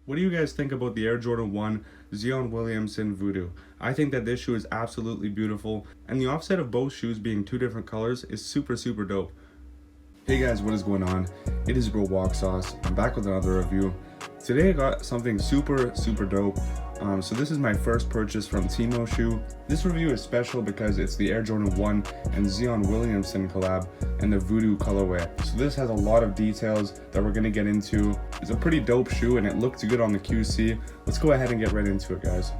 What do you guys think about the Air Jordan 1 Zion Williamson Voodoo? I think that this shoe is absolutely beautiful, and the offset of both shoes being two different colors is super dope. Hey guys, what is going on? It is your boy wauce. I'm back with another review. Today I got something super dope. So this is my first purchase from timostore. This review is special because it's the Air Jordan 1 and Zion Williamson collab and the Voodoo colorway. So this has a lot of details that we're gonna get into. It's a pretty dope shoe and it looked good on the QC. Let's go ahead and get right into it, guys.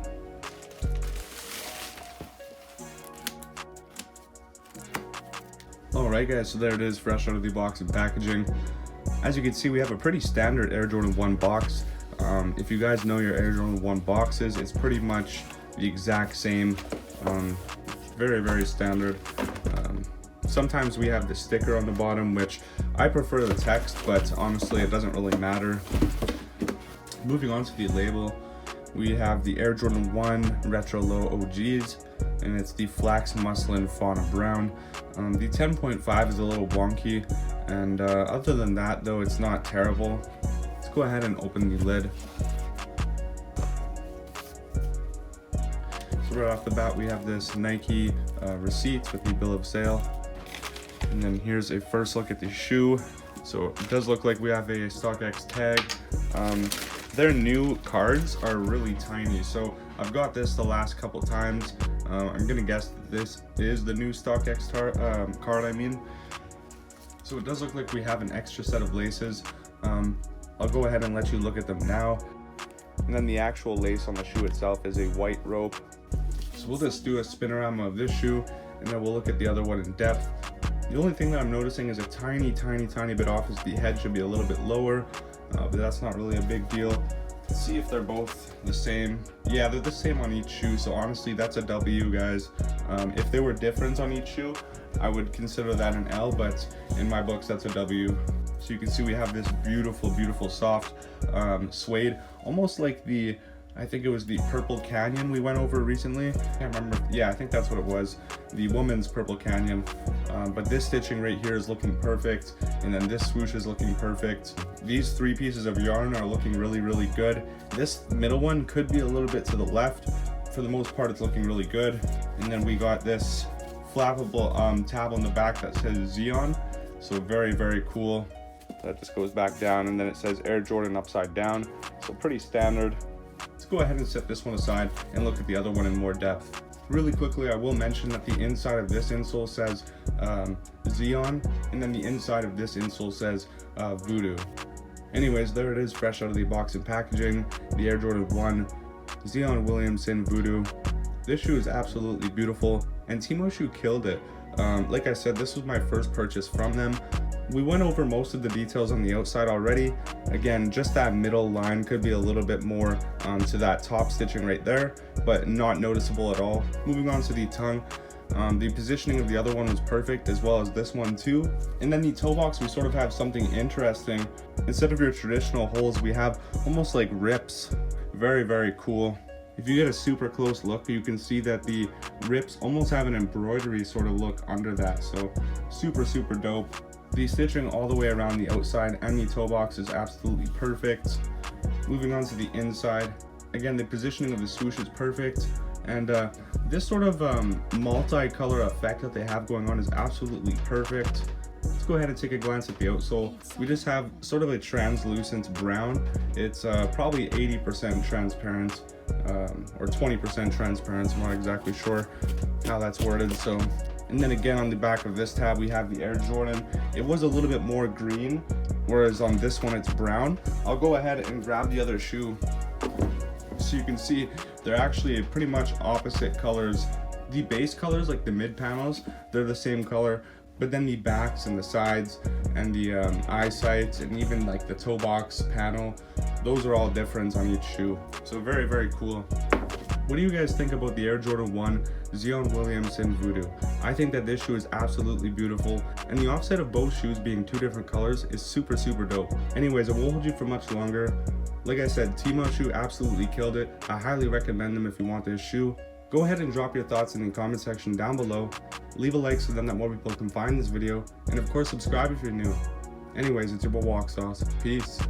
Alright guys, so there it is, fresh out of the box and packaging. As you can see, we have a pretty standard Air Jordan 1 box. If you guys know your Air Jordan 1 boxes, it's pretty much the exact same. Very standard. Sometimes we have the sticker on the bottom, which I prefer the text, but honestly it doesn't really matter. Moving on to the label, we have the Air Jordan 1 Retro Low OGs, and it's the flax muslin fauna brown. The 10.5 is a little wonky, and other than that though, it's not terrible. Let's go ahead and open the lid. So right off the bat, we have this Nike receipt with the bill of sale, and then here's a first look at the shoe. So it does look like we have a StockX tag. Their new cards are really tiny, so I've got this the last couple times. I'm gonna guess that this is the new StockX card. So it does look like we have an extra set of laces. I'll go ahead and let you look at them now. And then the actual lace on the shoe itself is a white rope. So we'll just do a spinorama of this shoe, and then we'll look at the other one in depth. The only thing that I'm noticing is a tiny bit off is the head should be a little bit lower, but that's not really a big deal. Let's see if they're both the same. Yeah, they're the same on each shoe, so honestly that's a W, guys. If they were different on each shoe, I would consider that an L, but in my books that's a W. So you can see we have this beautiful soft suede, almost like the, I think it was the Purple Canyon we went over recently. I can't remember. Yeah, I think that's what it was, the woman's Purple Canyon. But this stitching right here is looking perfect, and then this swoosh is looking perfect. These three pieces of yarn are looking really good. This middle one could be a little bit to the left. For the most part, it's looking really good. And then we got this flappable tab on the back that says Zion, so very cool. That just goes back down, and then it says Air Jordan upside down, so pretty standard. Let's go ahead and set this one aside and look at the other one in more depth. Really quickly, I will mention that the inside of this insole says Zion, and then the inside of this insole says Voodoo. Anyways, there it is, fresh out of the box and packaging, the Air Jordan 1 Zion Williamson Voodoo. This shoe is absolutely beautiful, and timostore killed it. Like I said, this was my first purchase from them. We went over most of the details on the outside already. Again, just that middle line could be a little bit more to that top stitching right there, but not noticeable at all. Moving on to the tongue, the positioning of the other one was perfect, as well as this one too. And then the toe box, we sort of have something interesting. Instead of your traditional holes, we have almost like rips. Very cool. If you get a super close look, you can see that the rips almost have an embroidery sort of look under that, so super dope. The stitching all the way around the outside and the toe box is absolutely perfect. Moving on to the inside, again, the positioning of the swoosh is perfect, and this sort of multi-color effect that they have going on is absolutely perfect. Let's go ahead and take a glance at the outsole. We just have sort of a translucent brown. It's probably 80% transparent, or 20% transparent, I'm not exactly sure how that's worded. So, and then again on the back of this tab we have the Air Jordan. It was a little bit more green, whereas on this one it's brown. I'll go ahead and grab the other shoe so you can see they're actually pretty much opposite colors. The base colors, like the mid panels, they're the same color, but then the backs and the sides and the eye sights and even like the toe box panel, those are all different on each shoe. So very cool. What do you guys think about the Air Jordan 1 Zion Williamson Voodoo? I think that this shoe is absolutely beautiful, and the offset of both shoes being two different colors is super dope. Anyways, I won't hold you for much longer. Like I said, timostore absolutely killed it. I highly recommend them if you want this shoe. Go ahead and drop your thoughts in the comment section down below. Leave a like so then that more people can find this video, and of course subscribe if you're new. Anyways, it's your boy wauce. Peace.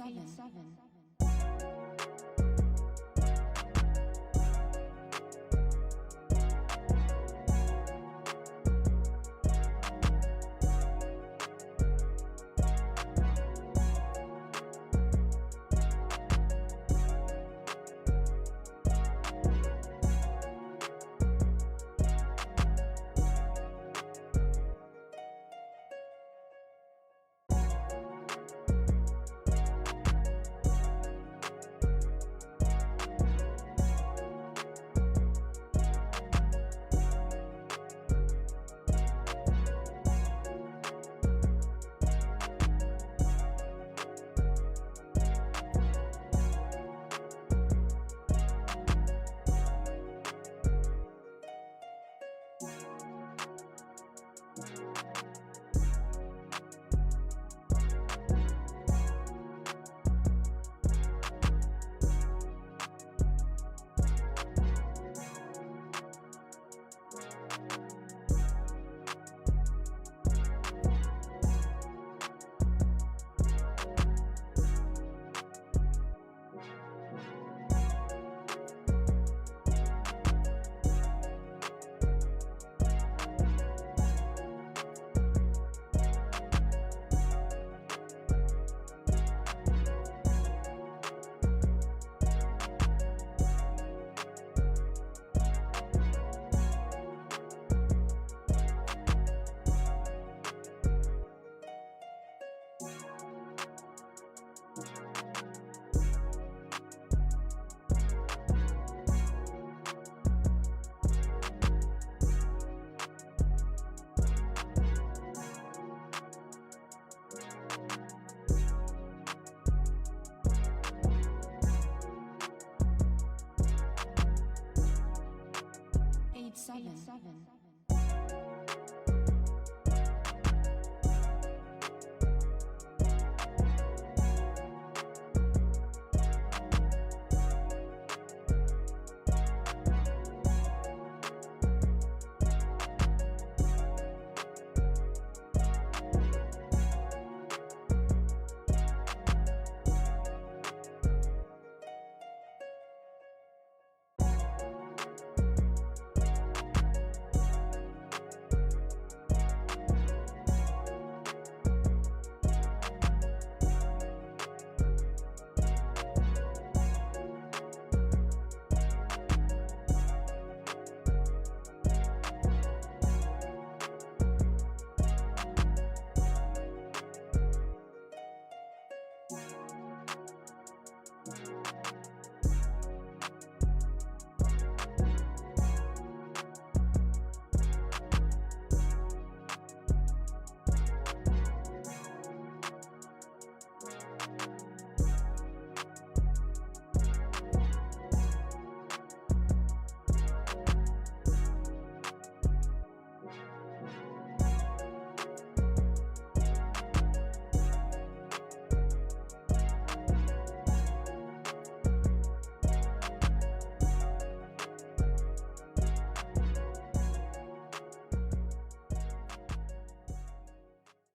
You